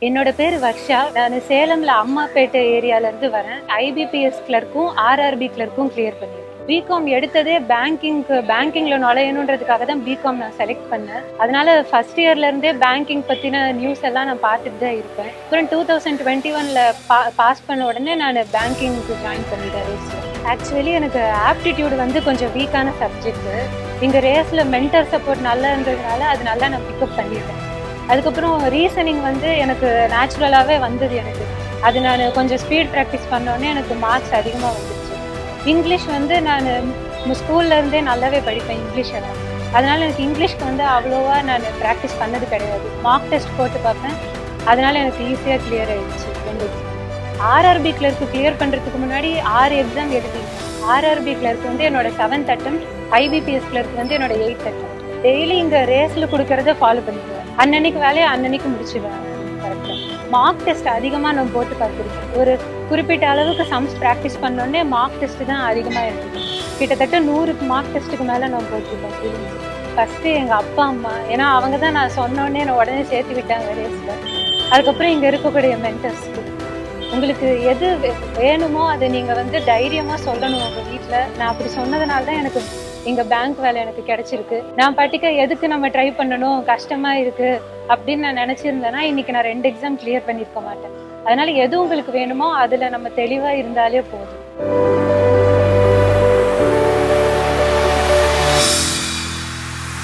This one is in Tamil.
என்னோட பேர் வர்ஷா. நான் சேலம்ல அம்மாப்பேட்டை ஏரியால இருந்து வரேன். IBPS கிளர்க்கும் RRB கிளர்க்கும் கிளியர் பண்ணியிருக்கேன். பிகாம் எடுத்ததே பேங்கிங்ல நுழையணுன்றதுக்காக தான் பிகாம் நான் செலக்ட் பண்ணேன். அதனால ஃபர்ஸ்ட் இயர்ல இருந்தே பேங்கிங் பத்தின நியூஸ் எல்லாம் நான் பார்த்துட்டு தான் இருப்பேன். அப்புறம் 2021ல பாஸ் பண்ண உடனே நான் பேங்கிங்க்கு ஜாயின் பண்ணிட்டேன் ரேஸ்ல. ஆக்சுவலி எனக்கு ஆப்டிடியூட் வந்து கொஞ்சம் வீக்கான சப்ஜெக்ட். இங்க ரேஸ்ல மென்டர் சப்போர்ட் நல்லா இருந்ததுனால அது நல்லா நான் பிக்கப் பண்ணிட்டேன். அதுக்கப்புறம் ரீசனிங் வந்து எனக்கு நேச்சுரலாகவே வந்தது எனக்கு. அது நான் கொஞ்சம் ஸ்பீட் ப்ராக்டிஸ் பண்ணோன்னே எனக்கு மார்க்ஸ் அதிகமாக வந்துடுச்சு. இங்கிலீஷ் வந்து நான் ஸ்கூல்லேருந்தே நல்லாவே படிப்பேன் இங்கிலீஷ் எல்லாம். அதனால எனக்கு இங்கிலீஷ்க்கு வந்து அவ்வளோவா நான் ப்ராக்டிஸ் பண்ணது கிடையாது. மார்க் டெஸ்ட் போட்டு பார்ப்பேன். அதனால எனக்கு ஈஸியாக கிளியர் ஆயிடுச்சு 2 எக்ஸாம். RRB கிளர்க்கு கிளியர் பண்ணுறதுக்கு முன்னாடி 6 எக்ஸாம் எழுதிருக்கேன். RRB கிளர்க் வந்து என்னோட 7th attempt, IBPS கிளர்க் வந்து என்னோட 8th attempt. டெய்லி இங்கே ரேஸில் கொடுக்கறத ஃபாலோ பண்ணிக்குவேன். அன்னன்னைக்கு வேலையை அன்னன்னைக்கு முடிச்சுடுவேன். கரெக்டாக மார்க் டெஸ்ட் அதிகமாக நான் போட்டு பார்த்துருக்கேன். ஒரு குறிப்பிட்ட அளவுக்கு சம்ஸ் ப்ராக்டிஸ் பண்ணோடனே மார்க் டெஸ்ட் தான் அதிகமாக இருக்குது. கிட்டத்தட்ட 100 மார்க் டெஸ்ட்டுக்கு மேலே நான் போட்டிருக்கேன். ஃபஸ்ட்டு எங்கள் அப்பா அம்மா, ஏன்னா அவங்க தான் நான் சொன்னோடனே நான் உடனே சேர்த்து விட்டாங்க ரேஸில். அதுக்கப்புறம் இங்கே இருக்கக்கூடிய மென்டர்ஸ். உங்களுக்கு எது வேணுமோ அதை நீங்கள் வந்து தைரியமாக சொல்லணும் உங்கள் வீட்டில். நான் அப்படி சொன்னதுனால தான் எனக்கு இங்கே பேங்க் வேலை எனக்கு கிடைச்சிருக்கு. நான் பாட்டுக்க எதுக்கு நம்ம ட்ரை பண்ணணும், கஷ்டமாக இருக்குது அப்படின்னு நான் நினச்சிருந்தேன்னா இன்றைக்கி நான் 2 எக்ஸாம் கிளியர் பண்ணியிருக்க மாட்டேன். அதனால் எது உங்களுக்கு வேணுமோ அதில் நம்ம தெளிவாக இருந்தாலே போதும்.